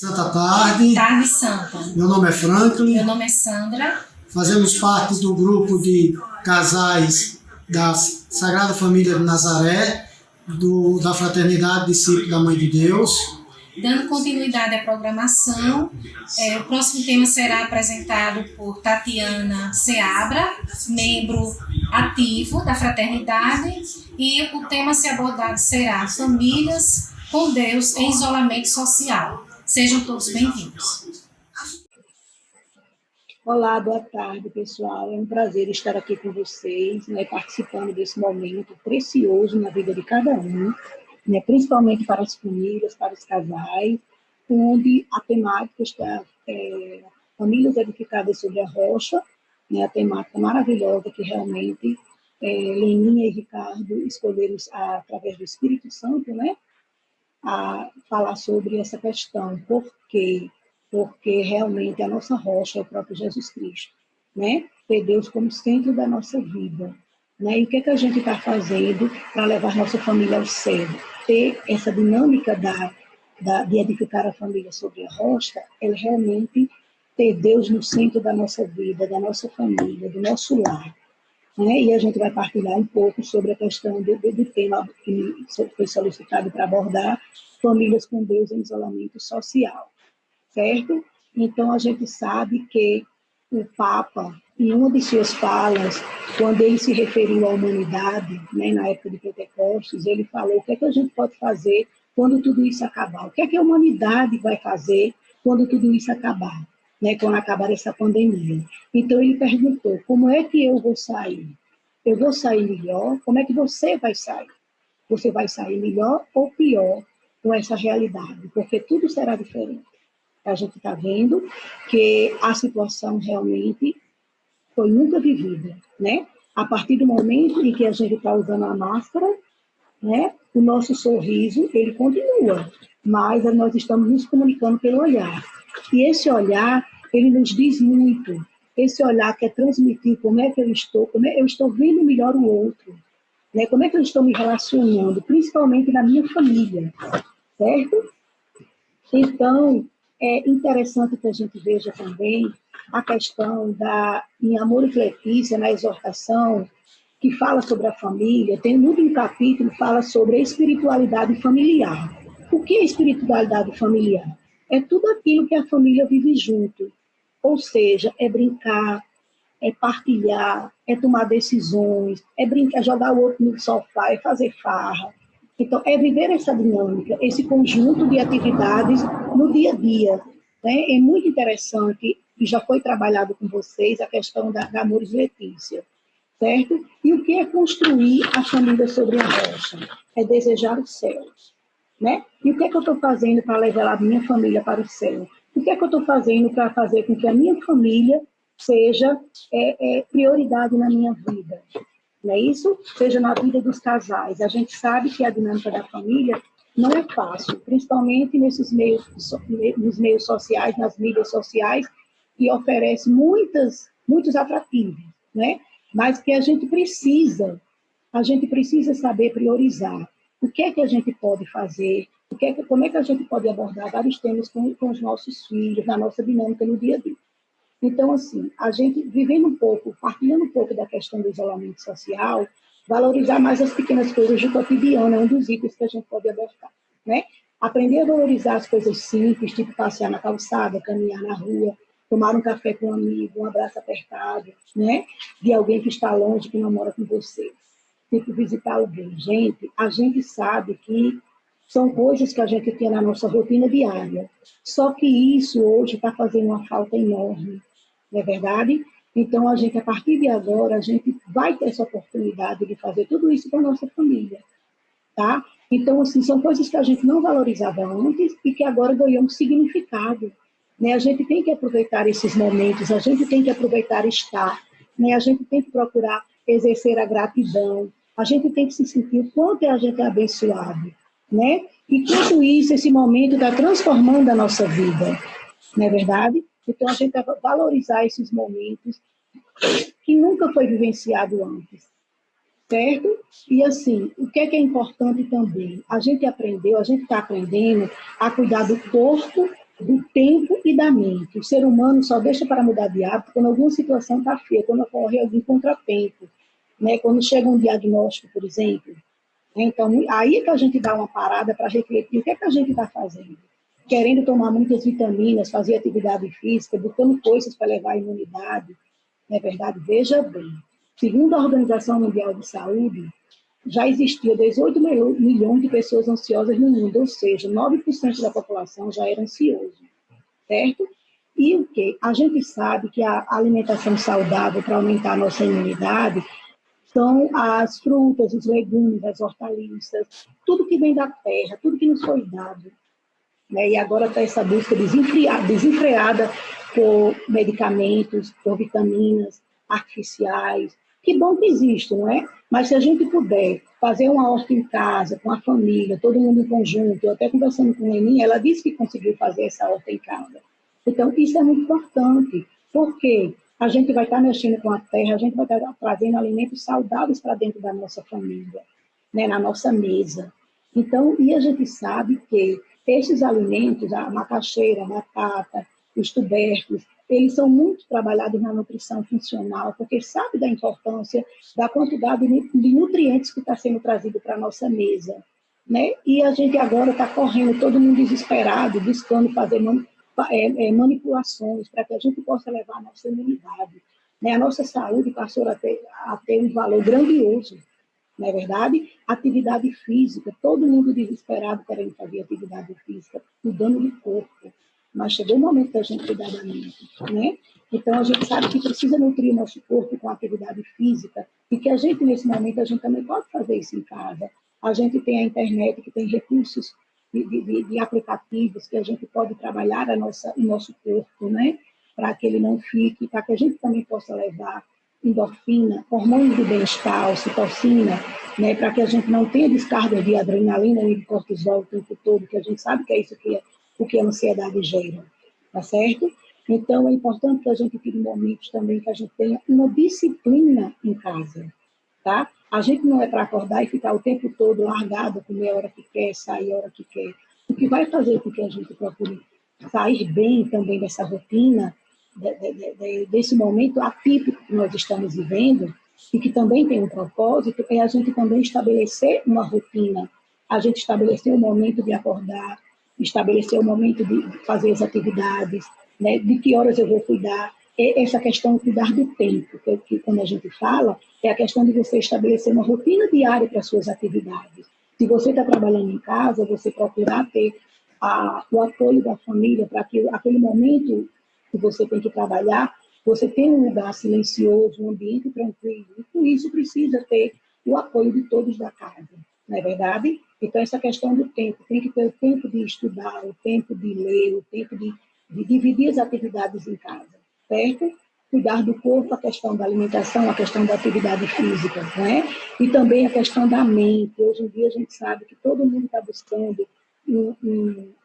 Santa tarde. Tarde Santa. Meu nome é Franklin. Meu nome é Sandra. Fazemos parte do grupo de casais da Sagrada Família de Nazaré, da Fraternidade Discípulo da Mãe de Deus. Dando continuidade à programação, o próximo tema será apresentado por Tatiana Seabra, membro ativo da Fraternidade, e o tema a ser abordado será Famílias com Deus em Isolamento Social. Sejam todos bem-vindos. Olá, boa tarde, pessoal. É um prazer estar aqui com vocês, participando desse momento precioso na vida de cada um, principalmente para as famílias, para os casais, onde a temática está Famílias Edificadas sobre a Rocha, a temática maravilhosa que realmente Leninha e Ricardo escolheram através do Espírito Santo, a falar sobre essa questão. Por quê? Porque realmente a nossa rocha é o próprio Jesus Cristo, ter Deus como centro da nossa vida. E o que é que a gente está fazendo para levar nossa família ao céu? Ter essa dinâmica de edificar a família sobre a rocha, é realmente ter Deus no centro da nossa vida, da nossa família, do nosso lar. E a gente vai partilhar um pouco sobre a questão do tema que foi solicitado para abordar, famílias com Deus em isolamento social, certo? Então, a gente sabe que o Papa, em uma de suas falas, quando ele se referiu à humanidade, na época de Pentecostes, ele falou o que é que a gente pode fazer quando tudo isso acabar, o que é que a humanidade vai fazer quando tudo isso acabar, quando acabar essa pandemia. Então, ele perguntou, como é que eu vou sair? Eu vou sair melhor? Como é que você vai sair? Você vai sair melhor ou pior com essa realidade? Porque tudo será diferente. A gente está vendo que a situação realmente foi nunca vivida, A partir do momento em que a gente está usando a máscara, o nosso sorriso, ele continua, mas nós estamos nos comunicando pelo olhar. E esse olhar, ele nos diz muito. Esse olhar quer transmitir como é que eu estou, como eu estou vendo melhor o outro, como é que eu estou me relacionando, principalmente na minha família, certo? Então, é interessante que a gente veja também a questão em Amor e Letícia, na exortação, que fala sobre a família, tem no último capítulo, fala sobre a espiritualidade familiar. O que é espiritualidade familiar? É tudo aquilo que a família vive junto. Ou seja, é brincar, é partilhar, é tomar decisões, é brincar, jogar o outro no sofá, é fazer farra. Então, é viver essa dinâmica, esse conjunto de atividades no dia a dia. É muito interessante, e já foi trabalhado com vocês, a questão da Amores Letícia, certo? E o que é construir a família sobre a rocha? É desejar o céu, E o que é que eu estou fazendo para levar a minha família para o céu? O que é que eu estou fazendo para fazer com que a minha família seja prioridade na minha vida? Não é isso? Seja na vida dos casais. A gente sabe que a dinâmica da família não é fácil, principalmente nos meios sociais, nas mídias sociais, que oferece muitos atrativos, Mas que a gente precisa saber priorizar. O que é que a gente pode fazer? Como é que a gente pode abordar vários temas com os nossos filhos, na nossa dinâmica no dia a dia? Então, assim, a gente partilhando um pouco da questão do isolamento social, valorizar mais as pequenas coisas do cotidiano, é um dos itens que a gente pode abordar, Aprender a valorizar as coisas simples, tipo passear na calçada, caminhar na rua, tomar um café com um amigo, um abraço apertado, De alguém que está longe, que não mora com você. Tipo, visitar alguém. A gente sabe que são coisas que a gente tem na nossa rotina diária. Só que isso hoje está fazendo uma falta enorme, não é verdade? Então, a partir de agora, a gente vai ter essa oportunidade de fazer tudo isso com a nossa família, tá? Então, assim, são coisas que a gente não valorizava antes e que agora ganham um significado, A gente tem que aproveitar esses momentos, a gente tem que aproveitar estar, A gente tem que procurar exercer a gratidão, a gente tem que se sentir o quanto a gente é abençoado, E tudo isso, esse momento está transformando a nossa vida, não é verdade? Então, a gente vai valorizar esses momentos que nunca foi vivenciado antes, certo? E, assim, o que é importante também? A gente está aprendendo a cuidar do corpo do tempo e da mente. O ser humano só deixa para mudar de hábito quando alguma situação está feia, quando ocorre algum contratempo, né? Quando chega um diagnóstico, por exemplo. Então, aí é que a gente dá uma parada para refletir o que é que a gente está fazendo. Querendo tomar muitas vitaminas, fazer atividade física, buscando coisas para levar a imunidade. Não é verdade? Veja bem, segundo a Organização Mundial de Saúde, já existia 18 milhões de pessoas ansiosas no mundo, ou seja, 9% da população já era ansioso, certo? E o quê? A gente sabe que a alimentação saudável para aumentar a nossa imunidade são as frutas, os legumes, as hortaliças, tudo que vem da terra, tudo que nos foi dado. Né? E agora está essa busca desenfreada por medicamentos, por vitaminas artificiais. Que bom que existe, não é? Mas se a gente puder fazer uma horta em casa, com a família, todo mundo em conjunto, eu até conversando com a Leninha, ela disse que conseguiu fazer essa horta em casa. Então, isso é muito importante, porque a gente vai estar mexendo com a terra, a gente vai estar trazendo alimentos saudáveis para dentro da nossa família, né, na nossa mesa. Então, e a gente sabe que esses alimentos, a macaxeira, a batata, os tubérculos, eles são muito trabalhados na nutrição funcional, porque sabe da importância da quantidade de nutrientes que está sendo trazido para a nossa mesa. Né? E a gente agora está correndo, todo mundo desesperado, buscando fazer manipulações para que a gente possa levar a nossa imunidade. Né? A nossa saúde passou a ter um valor grandioso, não é verdade? Atividade física, todo mundo desesperado querendo fazer atividade física, cuidando do corpo. Mas chegou o momento da gente cuidar da mente, né? Então, a gente sabe que precisa nutrir o nosso corpo com atividade física e que a gente, nesse momento, a gente também pode fazer isso em casa. A gente tem a internet, que tem recursos de aplicativos que a gente pode trabalhar o nosso corpo, né? Para que ele não fique, para que a gente também possa levar endorfina, hormônios do bem-estar, ocitocina, né? Para que a gente não tenha descarga de adrenalina e de cortisol o tempo todo, que a gente sabe que é isso que o que a ansiedade gera, tá certo? Então, é importante que a gente tire momentos também que a gente tenha uma disciplina em casa, tá? A gente não é para acordar e ficar o tempo todo largado, comer a hora que quer, sair a hora que quer. O que vai fazer com que a gente procure sair bem também dessa rotina, desse momento atípico que nós estamos vivendo, e que também tem um propósito, é a gente também estabelecer uma rotina, a gente estabelecer o momento de acordar, estabelecer o momento de fazer as atividades, né? De que horas eu vou cuidar. Essa questão de cuidar do tempo, que quando a gente fala, é a questão de você estabelecer uma rotina diária para as suas atividades. Se você está trabalhando em casa, você procurar ter o apoio da família para que aquele momento que você tem que trabalhar, você tenha um lugar silencioso, um ambiente tranquilo. E com isso precisa ter o apoio de todos da casa, não é verdade? Então, essa questão do tempo, tem que ter o tempo de estudar, o tempo de ler, o tempo de dividir as atividades em casa, certo? Cuidar do corpo, a questão da alimentação, a questão da atividade física, né? E também a questão da mente. Hoje em dia a gente sabe que todo mundo está buscando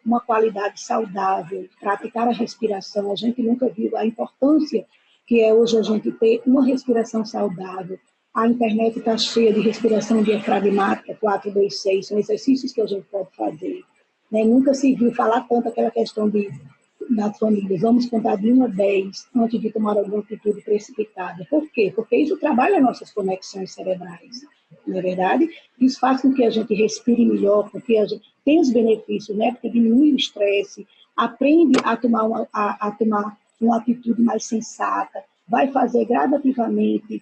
uma qualidade saudável, praticar a respiração. A gente nunca viu a importância que é hoje a gente ter uma respiração saudável. A internet está cheia de respiração diafragmática, 4-2-6, são exercícios que a gente pode fazer. Né? Nunca se viu falar tanto aquela questão das famílias, vamos contar de 1 a 10 antes de tomar alguma atitude precipitada. Por quê? Porque isso trabalha nossas conexões cerebrais, não é verdade? Isso faz com que a gente respire melhor, porque a gente tem os benefícios, né? Porque diminui o estresse, aprende a tomar uma atitude mais sensata, vai fazer gradativamente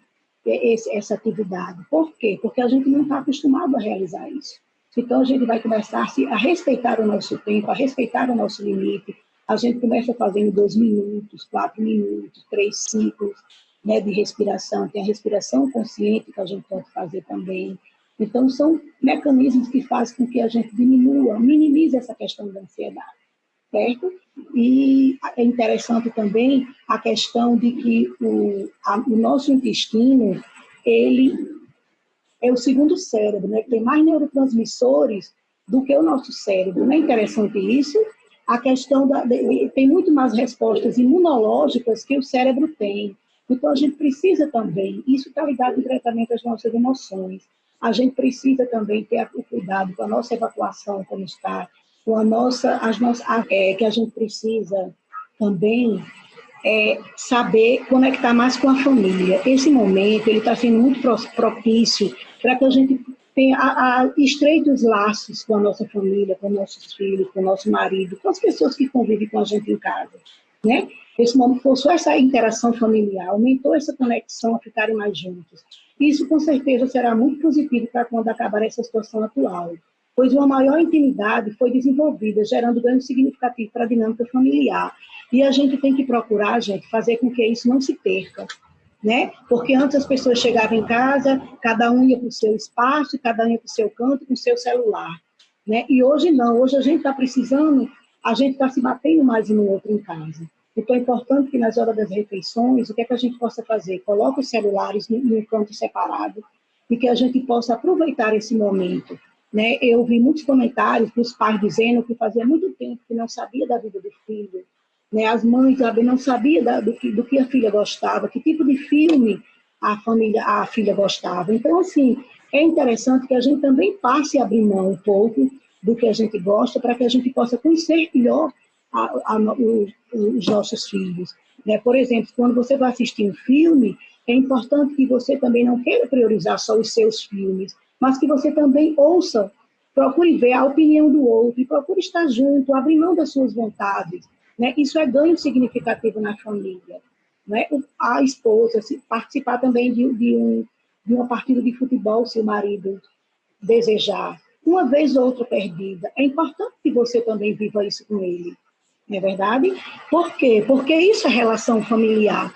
essa atividade. Por quê? Porque a gente não está acostumado a realizar isso. Então, a gente vai começar a respeitar o nosso tempo, a respeitar o nosso limite. A gente começa fazendo 2 minutos, 4 minutos, 3 ciclos, né, de respiração. Tem a respiração consciente que a gente pode fazer também. Então, são mecanismos que fazem com que a gente minimize essa questão da ansiedade, certo? E é interessante também a questão de que o nosso intestino, ele é o segundo cérebro, né? Tem mais neurotransmissores do que o nosso cérebro. Não é interessante isso? A questão tem muito mais respostas imunológicas que o cérebro tem. Então, a gente precisa também, isso está ligado diretamente às nossas emoções, a gente precisa também ter o cuidado com a nossa evacuação, como está, com que a gente precisa também saber conectar mais com a família. Esse momento ele está sendo muito propício para que a gente tenha estreite os laços com a nossa família, com nossos filhos, com o nosso marido, com as pessoas que convivem com a gente em casa, né? Esse momento forçou essa interação familiar, aumentou essa conexão a ficarem mais juntos. Isso, com certeza, será muito positivo para quando acabar essa situação atual, pois uma maior intimidade foi desenvolvida, gerando ganho significativo para a dinâmica familiar. E a gente tem que procurar, gente, fazer com que isso não se perca, né? Porque antes as pessoas chegavam em casa, cada um ia para o seu espaço, cada um ia para o seu canto, com o seu celular, né? E hoje não, hoje a gente está precisando, a gente está se batendo mais um no outro em casa. Então é importante que nas horas das refeições, o que é que a gente possa fazer? Coloca os celulares num canto separado e que a gente possa aproveitar esse momento, né? Eu vi muitos comentários dos pais dizendo que fazia muito tempo que não sabia da vida do filho, né? As mães também não sabiam do que a filha gostava, que tipo de filme a filha gostava. Então, assim, é interessante que a gente também passe a abrir mão um pouco do que a gente gosta para que a gente possa conhecer melhor os nossos filhos, né? Por exemplo, quando você vai assistir um filme, é importante que você também não queira priorizar só os seus filmes, mas que você também ouça, procure ver a opinião do outro, e procure estar junto, abrir mão das suas vontades, né? Isso é ganho significativo na família, né? A esposa participar também de uma partida de futebol, se o marido desejar, uma vez ou outra perdida, é importante que você também viva isso com ele. Não é verdade? Por quê? Porque isso é relação familiar.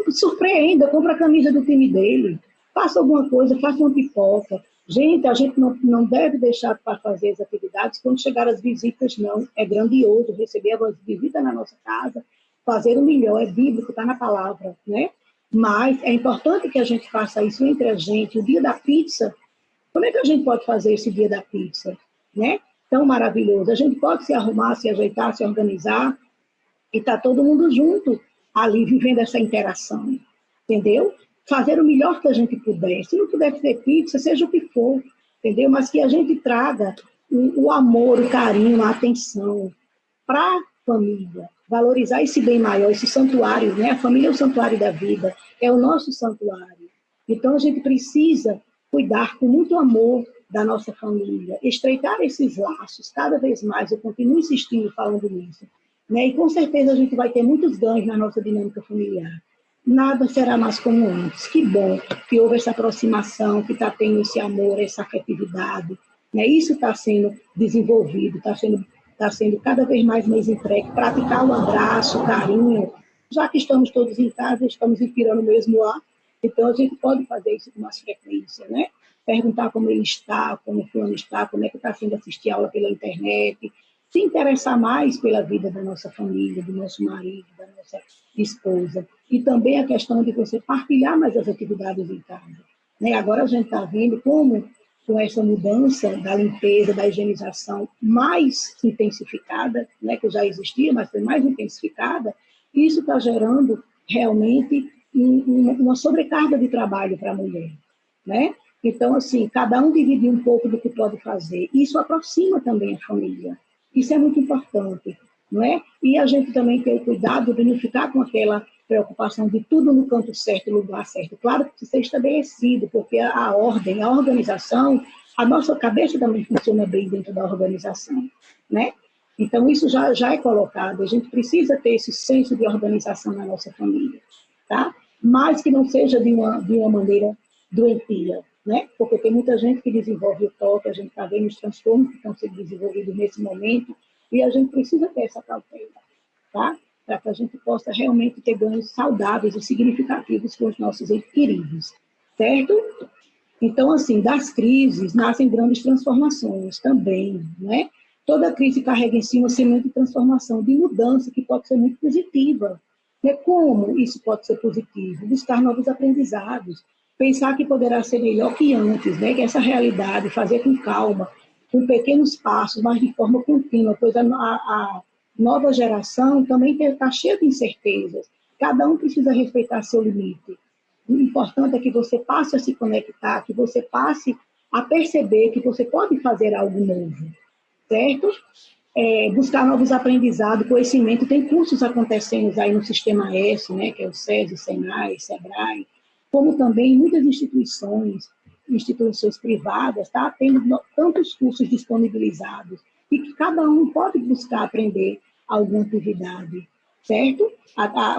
Surpreenda, compra a camisa do time dele, faça alguma coisa, faça uma pipoca. Gente, a gente não deve deixar para fazer as atividades quando chegar as visitas, não. É grandioso receber as visitas na nossa casa, fazer o melhor, é bíblico, está na palavra, né? Mas é importante que a gente faça isso entre a gente. O dia da pizza, como é que a gente pode fazer esse dia da pizza, né? Tão maravilhoso. A gente pode se arrumar, se ajeitar, se organizar e estar todo mundo junto ali, vivendo essa interação, entendeu? Fazer o melhor que a gente puder. Se não puder ter pizza, seja o que for, entendeu? Mas que a gente traga o amor, o carinho, a atenção para a família. Valorizar esse bem maior, esse santuário, né? A família é o santuário da vida, é o nosso santuário. Então, a gente precisa cuidar com muito amor da nossa família, estreitar esses laços cada vez mais. Eu continuo insistindo falando nisso, né? E com certeza a gente vai ter muitos ganhos na nossa dinâmica familiar. Nada será mais como antes. Que bom que houve essa aproximação, que está tendo esse amor, essa afetividade, né? Isso está sendo desenvolvido, está sendo cada vez mais entregue. Praticar o abraço, o carinho, já que estamos todos em casa, estamos respirando o mesmo ar, então a gente pode fazer isso com mais frequência, né? Perguntar como ele está, como o fulano está, como é que está sendo assistir aula pela internet, se interessar mais pela vida da nossa família, do nosso marido, da nossa esposa. E também a questão de você partilhar mais as atividades em casa, né? Agora a gente está vendo como, com essa mudança da limpeza, da higienização mais intensificada, né, que já existia, mas foi mais intensificada, isso está gerando realmente uma sobrecarga de trabalho para a mulher, né? Então, assim, cada um dividir um pouco do que pode fazer. Isso aproxima também a família. Isso é muito importante, não é? E a gente também tem o cuidado de não ficar com aquela preocupação de tudo no canto certo, no lugar certo. Claro que precisa ser estabelecido, porque a ordem, a organização, a nossa cabeça também funciona bem dentro da organização, né? Então, isso já é colocado. A gente precisa ter esse senso de organização na nossa família, tá? Mas que não seja de uma maneira doentia, né? Porque tem muita gente que desenvolve o toque, a gente está vendo os transtornos que estão sendo desenvolvidos nesse momento, e a gente precisa ter essa cautela, tá? Para que a gente possa realmente ter ganhos saudáveis e significativos com os nossos entes queridos, certo? Então, assim, das crises nascem grandes transformações também, né? Toda crise carrega em si uma semente de transformação, de mudança, que pode ser muito positiva. Né? Como isso pode ser positivo? Buscar novos aprendizados, pensar que poderá ser melhor que antes, né? Que essa realidade, fazer com calma, com pequenos passos, mas de forma contínua, pois a nova geração também está cheia de incertezas. Cada um precisa respeitar seu limite. O importante é que você passe a se conectar, que você passe a perceber que você pode fazer algo novo, certo? buscar novos aprendizados, conhecimento. Tem cursos acontecendo aí no Sistema S, né, que é o SESI, Senai, Sebrae, como também muitas instituições privadas, tá tendo tantos cursos disponibilizados e que cada um pode buscar aprender alguma atividade, certo?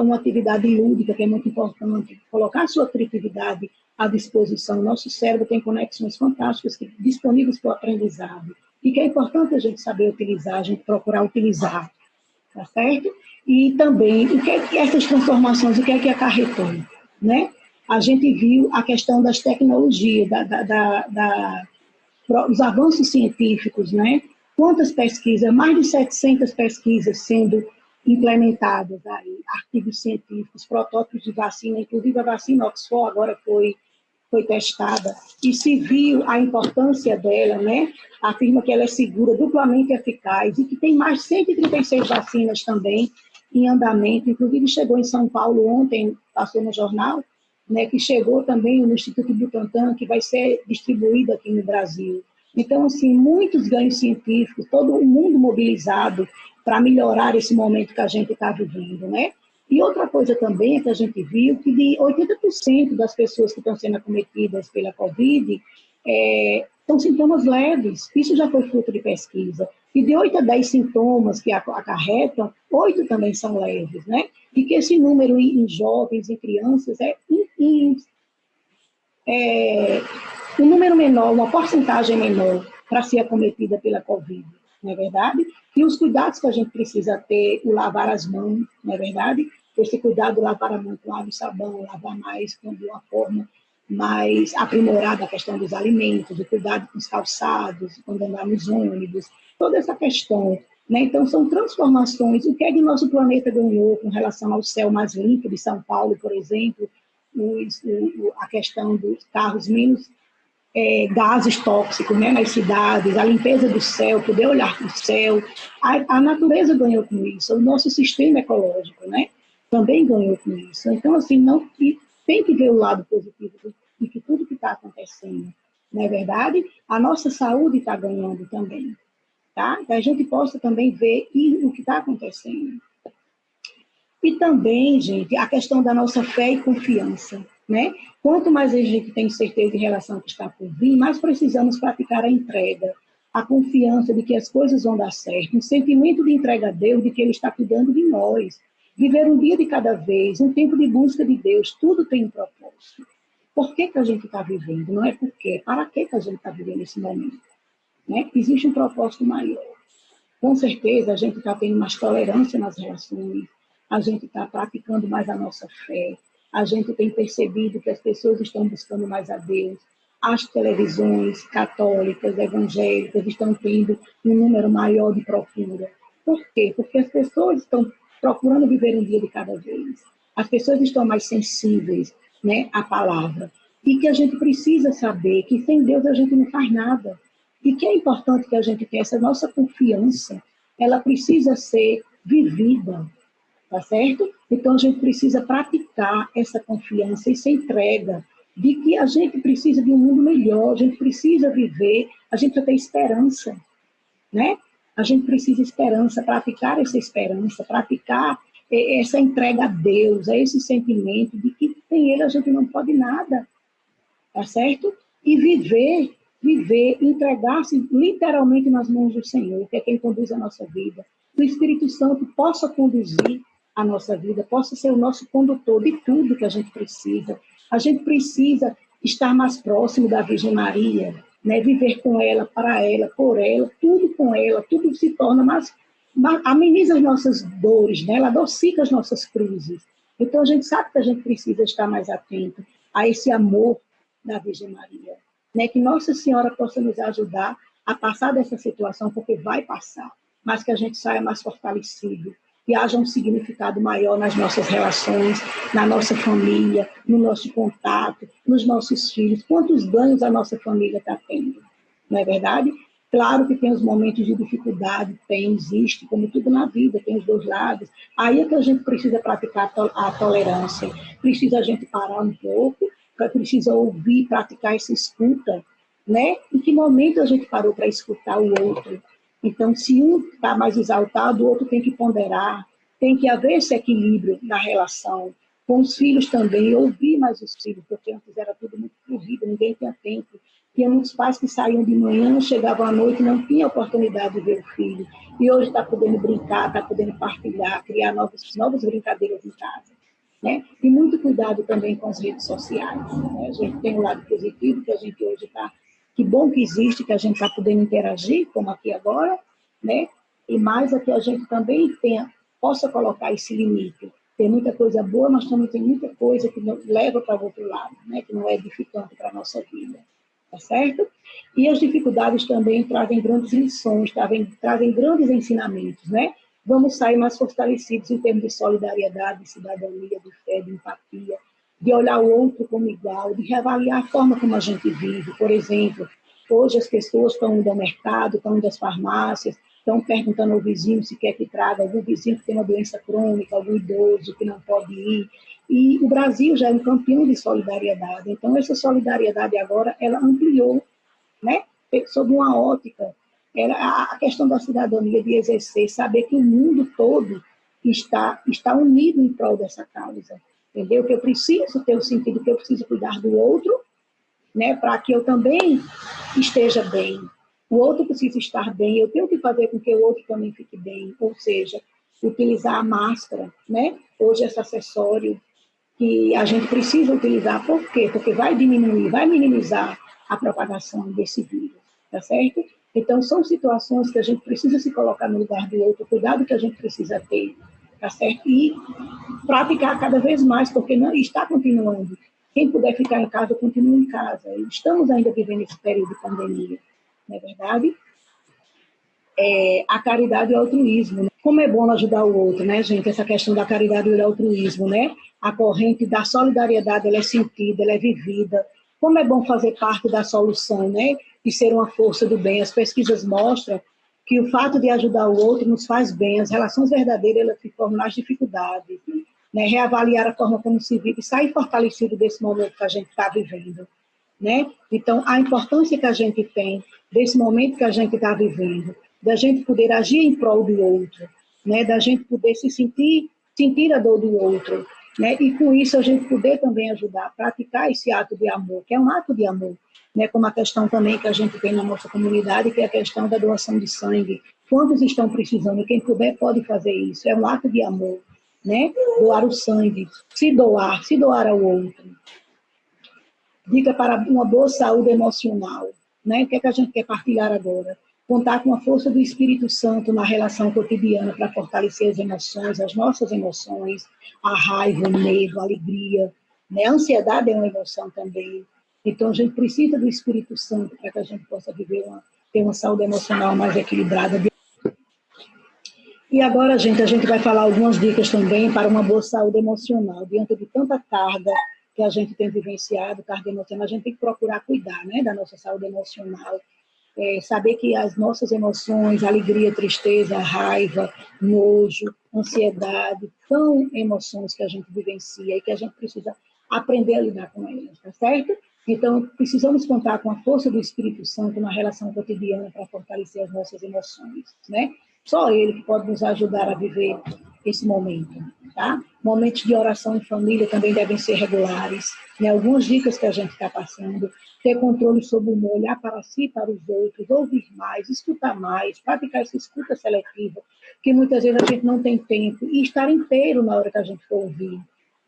Uma atividade lúdica, que é muito importante, colocar a sua criatividade à disposição. Nosso cérebro tem conexões fantásticas disponíveis para o aprendizado e que é importante a gente saber utilizar, a gente procurar utilizar, tá certo? E também, o que é que essas transformações, o que é que acarretou, né? A gente viu a questão das tecnologias, os avanços científicos, né? Quantas pesquisas, mais de 700 pesquisas sendo implementadas aí, artigos científicos, protótipos de vacina, inclusive a vacina Oxford agora foi testada, e se viu a importância dela, né? Afirma que ela é segura, duplamente eficaz, e que tem mais de 136 vacinas também em andamento, inclusive chegou em São Paulo ontem, passou no jornal, né, que chegou também no Instituto Butantan, que vai ser distribuído aqui no Brasil. Então, assim, muitos ganhos científicos, todo o mundo mobilizado para melhorar esse momento que a gente está vivendo, né? E outra coisa também é que a gente viu que de 80% das pessoas que estão sendo acometidas pela Covid são sintomas leves. Isso já foi fruto de pesquisa. E de 8 a 10 sintomas que acarretam, 8 também são leves, né? E que esse número em jovens e crianças é um número menor, uma porcentagem menor para ser acometida pela Covid, não é verdade? E os cuidados que a gente precisa ter, o lavar as mãos, não é verdade? Esse cuidado de lavar a mão com água e sabão, lavar mais de uma forma mais aprimorada a questão dos alimentos, o cuidado com os calçados, quando andar nos ônibus, toda essa questão, né? Então, são transformações. O que é que nosso planeta ganhou com relação ao céu mais limpo de São Paulo, por exemplo, a questão dos carros menos gases tóxicos, né, nas cidades, a limpeza do céu, poder olhar para o céu. A natureza ganhou com isso, o nosso sistema ecológico, né, também ganhou com isso. Então, assim, não, tem que ver o lado positivo de que tudo que está acontecendo, não é verdade? A nossa saúde está ganhando também, tá? Que a gente possa também ver o que está acontecendo. E também, gente, a questão da nossa fé e confiança, né? Quanto mais a gente tem certeza em relação ao que está por vir, mais precisamos praticar a entrega, a confiança de que as coisas vão dar certo, um sentimento de entrega a Deus, de que Ele está cuidando de nós. Viver um dia de cada vez, um tempo de busca de Deus, tudo tem um propósito. Por que a gente está vivendo? Não é por quê, para que a gente está vivendo esse momento? Né? Existe um propósito maior. Com certeza, a gente está tendo mais tolerância nas relações, a gente está praticando mais a nossa fé, a gente tem percebido que as pessoas estão buscando mais a Deus, as televisões católicas, evangélicas estão tendo um número maior de procura. Por quê? Porque as pessoas estão procurando viver um dia de cada vez. As pessoas estão mais sensíveis, né, à palavra. E que a gente precisa saber que sem Deus a gente não faz nada. E que é importante que a gente tenha essa nossa confiança, ela precisa ser vivida, tá certo? Então a gente precisa praticar essa confiança e essa entrega de que a gente precisa de um mundo melhor, a gente precisa viver, a gente precisa ter esperança, né? A gente precisa de esperança, praticar essa esperança, praticar essa entrega a Deus, a esse sentimento de que sem Ele a gente não pode nada, tá certo? E viver, entregar-se literalmente nas mãos do Senhor, que é quem conduz a nossa vida. Que o Espírito Santo possa conduzir a nossa vida, possa ser o nosso condutor de tudo que a gente precisa. A gente precisa estar mais próximo da Virgem Maria, né? Viver com ela, para ela, por ela, tudo com ela, tudo se torna mais ameniza as nossas dores, né? Ela adocica as nossas cruzes. Então a gente sabe que a gente precisa estar mais atento a esse amor da Virgem Maria, né? Que Nossa Senhora possa nos ajudar a passar dessa situação, porque vai passar, mas que a gente saia mais fortalecido, que haja um significado maior nas nossas relações, na nossa família, no nosso contato, nos nossos filhos. Quantos ganhos a nossa família está tendo, não é verdade? Claro que tem os momentos de dificuldade, existe, como tudo na vida, tem os dois lados. Aí é que a gente precisa praticar a tolerância, precisa a gente parar um pouco, precisa ouvir, praticar essa escuta, né? Em que momento a gente parou para escutar o outro? Então, se um está mais exaltado, o outro tem que ponderar, tem que haver esse equilíbrio na relação. Com os filhos também, ouvir mais os filhos, porque antes era tudo muito corrido, ninguém tinha tempo. Tinha muitos pais que saíam de manhã, chegavam à noite e não tinham oportunidade de ver o filho. E hoje está podendo brincar, está podendo partilhar, criar novas brincadeiras em casa. Né? E muito cuidado também com as redes sociais. Né? A gente tem um lado positivo, que a gente hoje está... Que bom que existe, que a gente está podendo interagir, como aqui agora, né? E mais é que a gente também possa colocar esse limite. Tem muita coisa boa, mas também tem muita coisa que leva para o outro lado, né? Que não é edificante para a nossa vida. Tá certo? E as dificuldades também trazem grandes lições, trazem grandes ensinamentos, né? Vamos sair mais fortalecidos em termos de solidariedade, de cidadania, de fé, de empatia, de olhar o outro como igual, de reavaliar a forma como a gente vive. Por exemplo, hoje as pessoas estão indo ao mercado, estão indo às farmácias, estão perguntando ao vizinho se quer que traga algum vizinho que tem uma doença crônica, algum idoso que não pode ir. E o Brasil já é um campeão de solidariedade. Então, essa solidariedade agora, ela ampliou, né? Sob uma ótica. Era a questão da cidadania, de exercer, saber que o mundo todo está unido em prol dessa causa. Entendeu? Que eu preciso ter o sentido que eu preciso cuidar do outro, né? Para que eu também esteja bem. O outro precisa estar bem, eu tenho que fazer com que o outro também fique bem. Ou seja, utilizar a máscara, né? Hoje esse acessório que a gente precisa utilizar. Por quê? Porque vai diminuir, vai minimizar a propagação desse vírus, tá certo? Então, são situações que a gente precisa se colocar no lugar do outro, o cuidado que a gente precisa ter, tá certo? E praticar cada vez mais, porque não está continuando. Quem puder ficar em casa, continue em casa. Estamos ainda vivendo esse período de pandemia, não é verdade? A caridade e o altruísmo. Né? Como é bom ajudar o outro, né, gente? Essa questão da caridade e do altruísmo, né? A corrente da solidariedade, ela é sentida, ela é vivida. Como é bom fazer parte da solução, né? E ser uma força do bem. As pesquisas mostram que o fato de ajudar o outro nos faz bem. As relações verdadeiras, elas se formam nas dificuldades. Né? Reavaliar a forma como se vive e sair fortalecido desse momento que a gente está vivendo. Né? Então, a importância que a gente tem desse momento que a gente está vivendo, da gente poder agir em prol do outro, né? Da gente poder sentir a dor do outro, né? E com isso a gente poder também ajudar a praticar esse ato de amor, que é um ato de amor, né? Como a questão também que a gente tem na nossa comunidade, que é a questão da doação de sangue. Quantos estão precisando? Quem puder pode fazer isso, é um ato de amor, né? Doar o sangue, se doar ao outro. Dica para uma boa saúde emocional, né? O que é que a gente quer partilhar agora? Contar com a força do Espírito Santo na relação cotidiana para fortalecer as emoções, as nossas emoções, a raiva, o medo, a alegria, né? A ansiedade é uma emoção também. Então, a gente precisa do Espírito Santo para que a gente possa ter uma saúde emocional mais equilibrada. E agora, gente, a gente vai falar algumas dicas também para uma boa saúde emocional. Diante de tanta carga que a gente tem vivenciado, carga emocional, a gente tem que procurar cuidar, né, da nossa saúde emocional. Saber que as nossas emoções, alegria, tristeza, raiva, nojo, ansiedade, são emoções que a gente vivencia e que a gente precisa aprender a lidar com elas, tá certo? Então, precisamos contar com a força do Espírito Santo na relação cotidiana para fortalecer as nossas emoções, né? Só Ele que pode nos ajudar a viver esse momento, tá? Momentos de oração em família também devem ser regulares, né? Algumas dicas que a gente está passando: ter controle sobre o humor, olhar para si e para os outros, ouvir mais, escutar mais, praticar essa escuta seletiva, que muitas vezes a gente não tem tempo, e estar inteiro na hora que a gente for ouvir,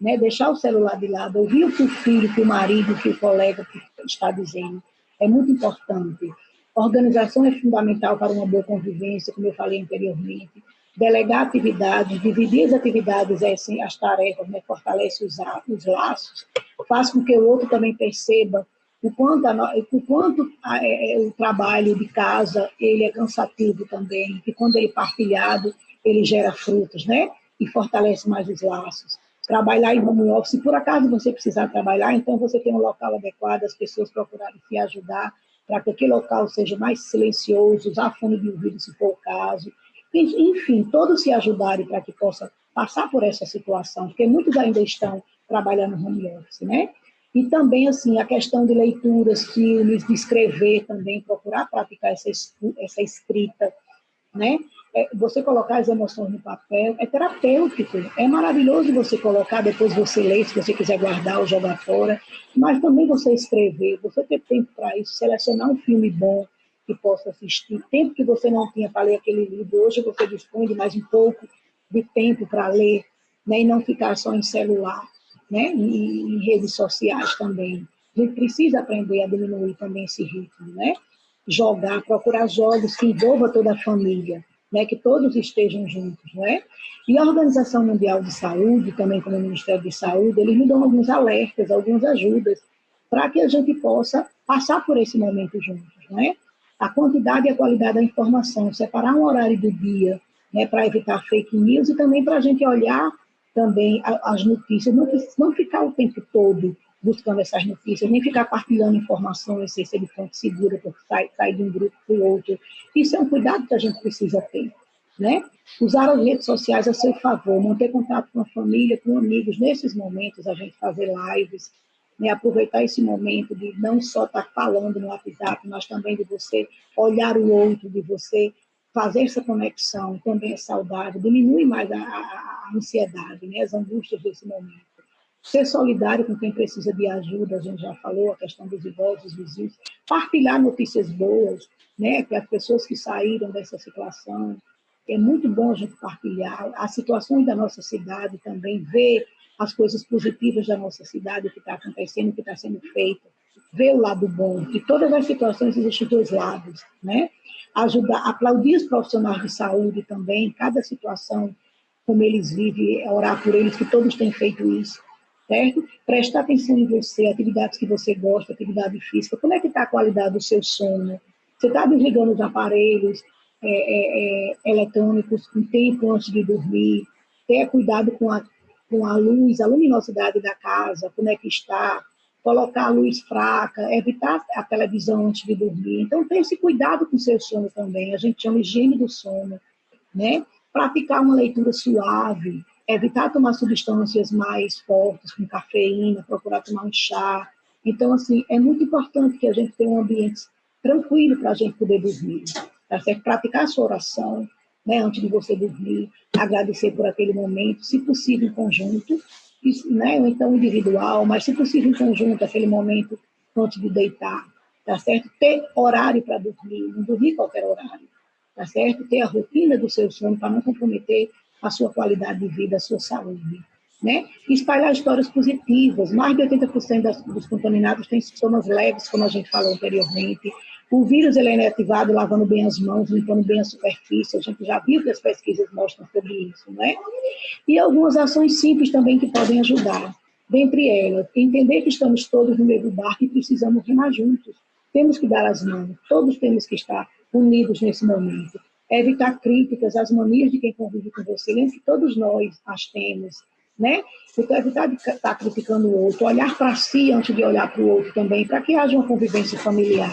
né? Deixar o celular de lado, ouvir o que o filho, que o marido, que o colega está dizendo, é muito importante. Organização é fundamental para uma boa convivência, como eu falei anteriormente. Delegar atividades, dividir as atividades, as tarefas, né? Fortalece os laços, faz com que o outro também perceba o quanto o trabalho de casa ele é cansativo também, que quando ele é partilhado, ele gera frutos, né? E fortalece mais os laços. Trabalhar em home office, se por acaso você precisar trabalhar, então você tem um local adequado, as pessoas procurarem se ajudar para que aquele local seja mais silencioso, usar fone de ouvido se for o caso. Enfim, todos se ajudarem para que possa passar por essa situação, porque muitos ainda estão trabalhando no home office, né? E também, assim, a questão de leituras, filmes, de escrever também, procurar praticar essa escrita, né? Você colocar as emoções no papel é terapêutico, é maravilhoso você colocar, depois você lê, se você quiser guardar ou jogar fora, mas também você escrever, você ter tempo para isso, selecionar um filme bom que possa assistir, tempo que você não tinha para ler aquele livro, hoje você dispõe de mais um pouco de tempo para ler, né? E não ficar só em celular, né? E em redes sociais também. A gente precisa aprender a diminuir também esse ritmo, né? Jogar, procurar jogos que envolvam toda a família, né? Que todos estejam juntos, né? E a Organização Mundial de Saúde, também como o Ministério de Saúde, eles me dão alguns alertas, algumas ajudas, para que a gente possa passar por esse momento juntos, né? A quantidade e a qualidade da informação, separar um horário do dia, né, para evitar fake news e também para a gente olhar também as notícias, não ficar o tempo todo buscando essas notícias, nem ficar partilhando informações sem ser de fonte segura, porque sai de um grupo para o outro. Isso é um cuidado que a gente precisa ter, né? Usar as redes sociais a seu favor, manter contato com a família, com amigos, nesses momentos, a gente fazer lives, né? Aproveitar esse momento de não só estar falando no WhatsApp, mas também de você olhar o outro, de você fazer essa conexão, também é saudável, diminui mais a ansiedade, né? As angústias desse momento. Ser solidário com quem precisa de ajuda, a gente já falou, a questão dos idosos, dos vizinhos. Partilhar notícias boas, né, para as pessoas que saíram dessa situação. É muito bom a gente partilhar as situações da nossa cidade também, ver as coisas positivas da nossa cidade, o que está acontecendo, o que está sendo feito. Ver o lado bom. De todas as situações existem dois lados, né? Ajudar, aplaudir os profissionais de saúde também, cada situação, como eles vivem, orar por eles, que todos têm feito isso. Certo? Prestar atenção em você, atividades que você gosta, atividade física, como é que está a qualidade do seu sono? Você está desligando os aparelhos eletrônicos com tempo antes de dormir? Ter cuidado com a luz, a luminosidade da casa, como é que está? Colocar a luz fraca, evitar a televisão antes de dormir. Então, tenha esse cuidado com o seu sono também. A gente chama higiene do sono, né? Praticar uma leitura suave, evitar tomar substâncias mais fortes, com cafeína, procurar tomar um chá. Então, assim, é muito importante que a gente tenha um ambiente tranquilo para a gente poder dormir, tá certo? Praticar a sua oração, né, antes de você dormir, agradecer por aquele momento, se possível em conjunto, né, ou então individual, mas se possível em conjunto, aquele momento antes de deitar, tá certo? Ter horário para dormir, não dormir qualquer horário, tá certo? Ter a rotina do seu sono para não comprometer a sua qualidade de vida, a sua saúde, né? Espalhar histórias positivas. Mais de 80% dos contaminados têm sintomas leves, como a gente falou anteriormente. O vírus ele é inativado lavando bem as mãos, limpando bem a superfície. A gente já viu que as pesquisas mostram sobre isso, né? E algumas ações simples também que podem ajudar. Dentre elas, entender que estamos todos no mesmo barco e precisamos remar juntos. Temos que dar as mãos, todos temos que estar unidos nesse momento. Evitar críticas, as manias de quem convive com você, lembre que todos nós as temos, né? Então, evitar de estar criticando o outro, olhar para si antes de olhar para o outro também, para que haja uma convivência familiar.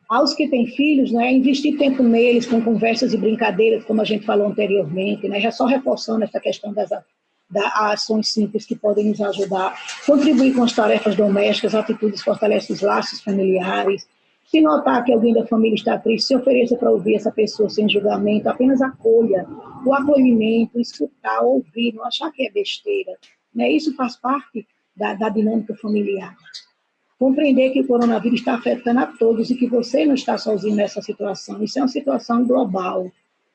Aos que têm filhos, né, investir tempo neles com conversas e brincadeiras, como a gente falou anteriormente, né, só reforçando essa questão das ações simples que podem nos ajudar, contribuir com as tarefas domésticas, atitudes fortalecem os laços familiares. Se notar que alguém da família está triste, se ofereça para ouvir essa pessoa sem julgamento, apenas acolha. O acolhimento, escutar, ouvir, não achar que é besteira, né? Isso faz parte da dinâmica familiar. Compreender que o coronavírus está afetando a todos e que você não está sozinho nessa situação. Isso é uma situação global,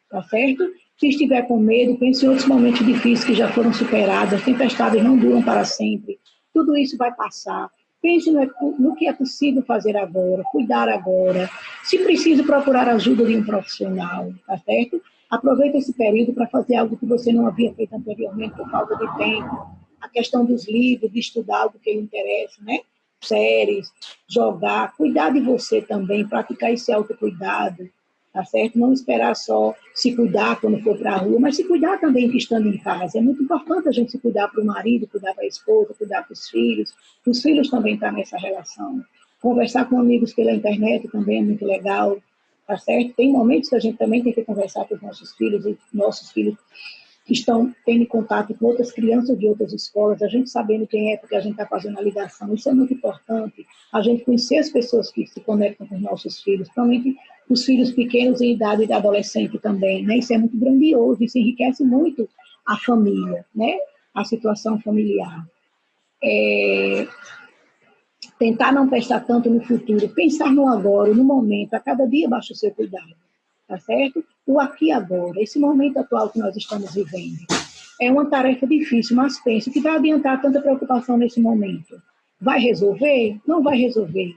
tá certo? Se estiver com medo, pense em outros momentos difíceis que já foram superados, as tempestades não duram para sempre. Tudo isso vai passar. Pense no que é possível fazer agora, cuidar agora. Se precisa, procurar ajuda de um profissional, tá certo? Aproveite esse período para fazer algo que você não havia feito anteriormente por falta de tempo. A questão dos livros, de estudar algo que lhe interessa, né? Séries, jogar, cuidar de você também, praticar esse autocuidado, tá certo? Não esperar só se cuidar quando for para a rua, mas se cuidar também estando em casa. É muito importante a gente se cuidar para o marido, cuidar para a esposa, cuidar para os filhos também estão nessa relação. Conversar com amigos pela internet também é muito legal, tá certo? Tem momentos que a gente também tem que conversar com os nossos filhos que estão tendo contato com outras crianças de outras escolas, a gente sabendo quem é, porque a gente está fazendo a ligação, isso é muito importante, a gente conhecer as pessoas que se conectam com os nossos filhos, principalmente os filhos pequenos em idade de adolescente também, né? Isso é muito grandioso, isso enriquece muito a família, né? A situação familiar. Tentar não pensar tanto no futuro, pensar no agora, no momento, a cada dia baixa o seu cuidado, tá certo? O aqui e agora, esse momento atual que nós estamos vivendo. É uma tarefa difícil, mas pense, o que vai adiantar tanta preocupação nesse momento? Vai resolver? Não vai resolver.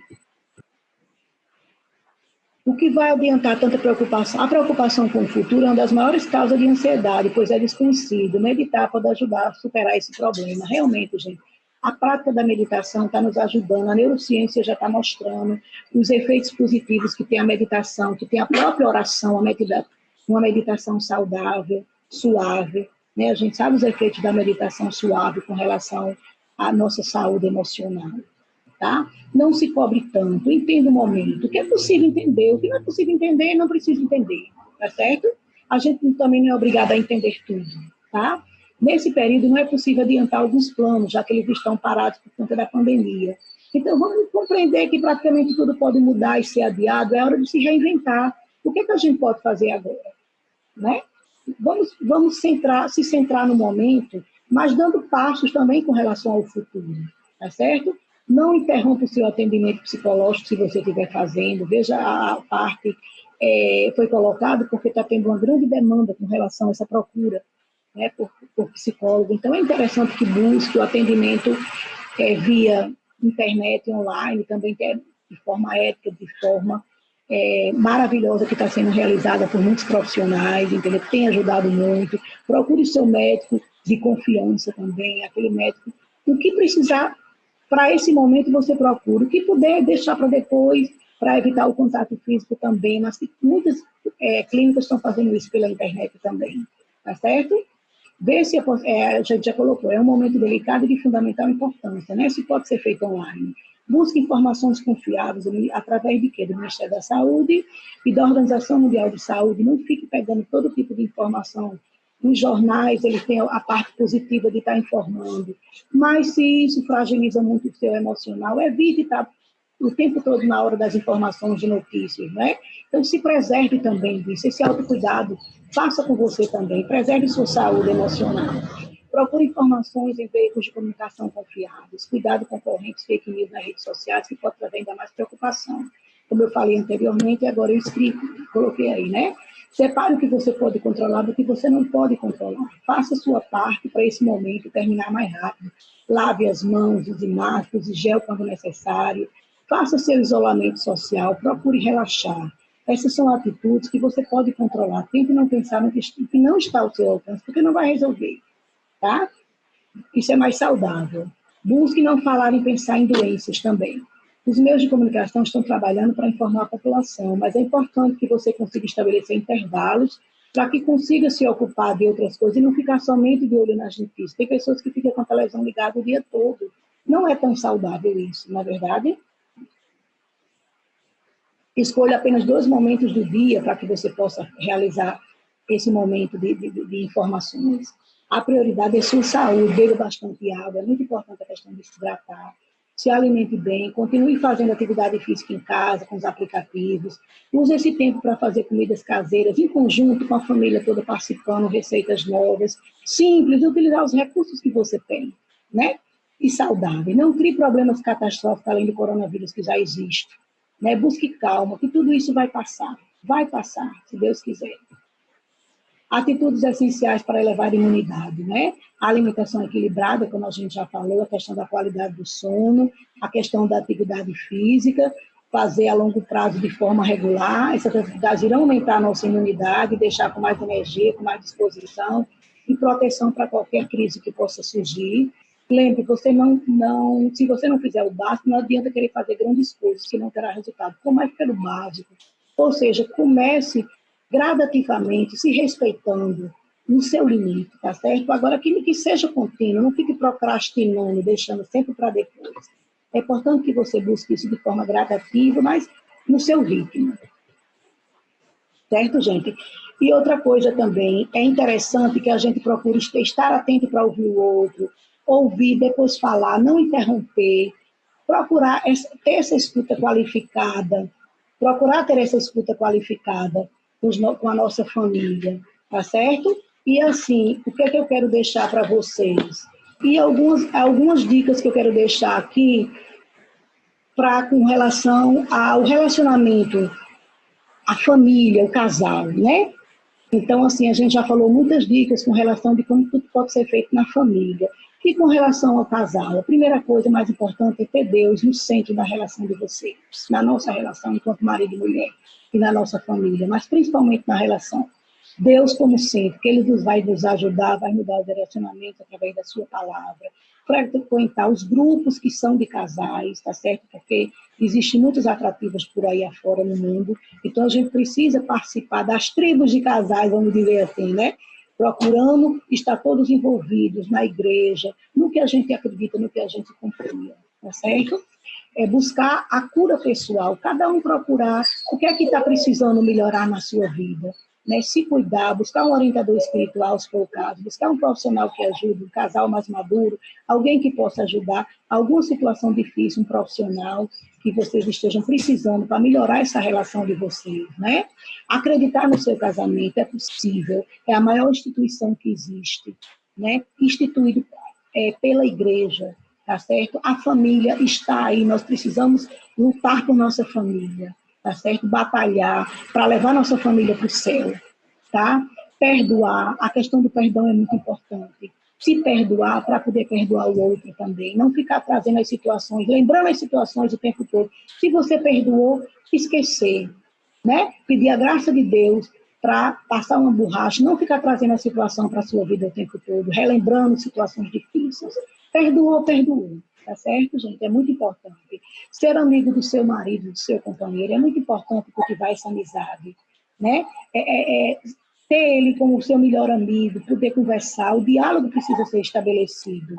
O que vai adiantar tanta preocupação? A preocupação com o futuro é uma das maiores causas de ansiedade, pois é desconhecido. Meditar pode ajudar a superar esse problema. Realmente, gente, a prática da meditação está nos ajudando, a neurociência já está mostrando os efeitos positivos que tem a meditação, que tem a própria oração, uma meditação saudável, suave, né? A gente sabe os efeitos da meditação suave com relação à nossa saúde emocional. Tá? Não se cobre tanto, entenda o momento, o que é possível entender, o que não é possível entender, não precisa entender, tá certo? A gente também não é obrigado a entender tudo, tá? Nesse período não é possível adiantar alguns planos, já que eles estão parados por conta da pandemia. Então vamos compreender que praticamente tudo pode mudar e ser adiado, é hora de se reinventar. O que é que a gente pode fazer agora, né? Vamos se centrar no momento, mas dando passos também com relação ao futuro, tá certo? Não interrompa o seu atendimento psicológico se você estiver fazendo. Veja a parte, foi colocado porque está tendo uma grande demanda com relação a essa procura, né, por psicólogo. Então, é interessante que busque o atendimento via internet, online, também de forma ética, de forma maravilhosa, que está sendo realizada por muitos profissionais, entendeu? Que tem ajudado muito. Procure o seu médico de confiança também, aquele médico. O que precisar para esse momento você procura, o que puder deixar para depois, para evitar o contato físico também, mas que muitas clínicas estão fazendo isso pela internet também, tá certo? Vê se a gente já colocou, é um momento delicado e de fundamental importância, né? Isso pode ser feito online. Busque informações confiáveis através de quê? Do Ministério da Saúde e da Organização Mundial de Saúde. Não fique pegando todo tipo de informação. Os jornais, eles têm a parte positiva de estar informando, mas se isso fragiliza muito o seu emocional, evite estar o tempo todo na hora das informações de notícias, né? Então, se preserve também disso, esse autocuidado, faça com você também, preserve sua saúde emocional. Procure informações em veículos de comunicação confiáveis, cuidado com correntes fake news nas redes sociais, que pode trazer ainda mais preocupação. Como eu falei anteriormente, agora eu coloquei aí, né? Separe o que você pode controlar do que você não pode controlar. Faça a sua parte para esse momento terminar mais rápido. Lave as mãos, use máscara, use gel quando necessário. Faça seu isolamento social, procure relaxar. Essas são atitudes que você pode controlar. Tente não pensar no que não está ao seu alcance, porque não vai resolver, tá? Isso é mais saudável. Busque não falar e pensar em doenças também. Os meios de comunicação estão trabalhando para informar a população, mas é importante que você consiga estabelecer intervalos para que consiga se ocupar de outras coisas e não ficar somente de olho nas notícias. Tem pessoas que ficam com a televisão ligada o dia todo. Não é tão saudável isso, na verdade. Escolha apenas 2 momentos do dia para que você possa realizar esse momento de informações. A prioridade é sua saúde, beba bastante água, é muito importante a questão de se hidratar. Se alimente bem, continue fazendo atividade física em casa, com os aplicativos. Use esse tempo para fazer comidas caseiras, em conjunto com a família toda participando, receitas novas, simples, utilizar os recursos que você tem, né? E saudável. Não crie problemas catastróficos além do coronavírus que já existe. Né? Busque calma, que tudo isso vai passar, se Deus quiser. Atitudes essenciais para elevar a imunidade, né? A alimentação equilibrada, como a gente já falou, a questão da qualidade do sono, a questão da atividade física, fazer a longo prazo de forma regular, essas atividades irão aumentar a nossa imunidade, deixar com mais energia, com mais disposição e proteção para qualquer crise que possa surgir. Lembre, se você não fizer o básico, não adianta querer fazer grandes coisas que não terá resultado. Comece pelo básico. Ou seja, comece gradativamente, se respeitando no seu limite, tá certo? Agora, que seja contínuo, não fique procrastinando, deixando sempre para depois. É importante que você busque isso de forma gradativa, mas no seu ritmo. Certo, gente? E outra coisa também, é interessante que a gente procure estar atento para ouvir o outro, ouvir, depois falar, não interromper, procurar ter essa escuta qualificada, procurar ter essa escuta qualificada com a nossa família, tá certo? E assim, o que é que eu quero deixar para vocês? E algumas dicas que eu quero deixar aqui com relação ao relacionamento, a família, o casal, né? Então, assim, a gente já falou muitas dicas com relação de como tudo pode ser feito na família. E com relação ao casal, a primeira coisa mais importante é ter Deus no centro da relação de vocês, na nossa relação enquanto marido e mulher, e na nossa família, mas principalmente na relação. Deus, como sempre, que Ele vai nos ajudar, vai nos dar o direcionamento através da sua palavra, frequentar os grupos que são de casais, tá certo? Porque existem muitos atrativos por aí afora no mundo, então a gente precisa participar das tribos de casais, vamos dizer assim, né? Procurando estar todos envolvidos na igreja, no que a gente acredita, no que a gente confia, tá certo? É buscar a cura pessoal, cada um procurar o que é que está precisando melhorar na sua vida, né? Se cuidar, buscar um orientador espiritual, se for o caso, buscar um profissional que ajude, um casal mais maduro, alguém que possa ajudar, alguma situação difícil, um profissional que vocês estejam precisando para melhorar essa relação de vocês, né? Acreditar no seu casamento é possível, é a maior instituição que existe, né? Instituído pela igreja, tá certo? A família está aí, nós precisamos lutar por nossa família, tá certo? Batalhar para levar nossa família para o céu, tá? Perdoar, a questão do perdão é muito importante. Se perdoar para poder perdoar o outro também, não ficar trazendo as situações, lembrando as situações o tempo todo. Se você perdoou, esquecer, né? Pedir a graça de Deus para passar uma borracha, não ficar trazendo a situação para a sua vida o tempo todo, relembrando situações difíceis. Perdoou, perdoou. Tá certo, gente? É muito importante. Ser amigo do seu marido, do seu companheiro, é muito importante cultivar essa amizade, né? Ter ele como seu melhor amigo, poder conversar, o diálogo precisa ser estabelecido,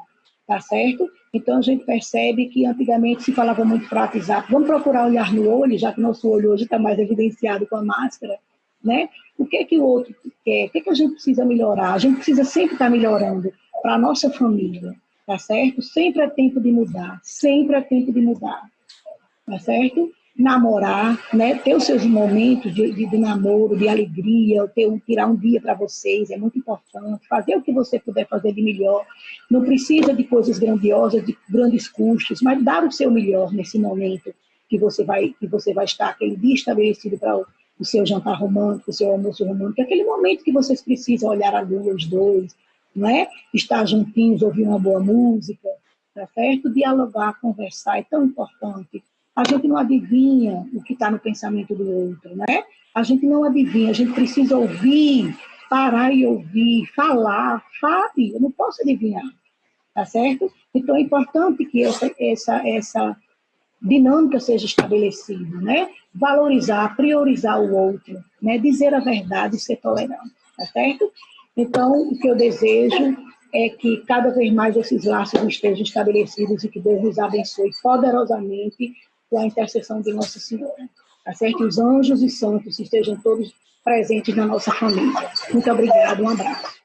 tá certo? Então a gente percebe que antigamente se falava muito para WhatsApp, vamos procurar olhar no olho, já que nosso olho hoje está mais evidenciado com a máscara, né? O que é que o outro quer? O que é que a gente precisa melhorar? A gente precisa sempre estar melhorando para a nossa família, tá certo? Sempre é tempo de mudar, sempre é tempo de mudar, tá certo? Namorar, né? Ter os seus momentos de namoro, de alegria, tirar um dia para vocês, é muito importante. Fazer o que você puder fazer de melhor. Não precisa de coisas grandiosas, de grandes custos, mas dar o seu melhor nesse momento que você vai estar, aquele dia estabelecido para o seu jantar romântico, o seu almoço romântico, aquele momento que vocês precisam olhar a lua, os dois, né? Estar juntinhos, ouvir uma boa música, tá certo? Dialogar, conversar é tão importante. A gente não adivinha o que está no pensamento do outro, né? A gente não adivinha, a gente precisa ouvir, parar e ouvir, falar, fale, eu não posso adivinhar, tá certo? Então é importante que essa dinâmica seja estabelecida, né? Valorizar, priorizar o outro, né? Dizer a verdade e ser tolerante, tá certo? Então, o que eu desejo é que cada vez mais esses laços estejam estabelecidos e que Deus nos abençoe poderosamente com a intercessão de Nossa Senhora, tá certo? Os anjos e santos estejam todos presentes na nossa família. Muito obrigada, um abraço.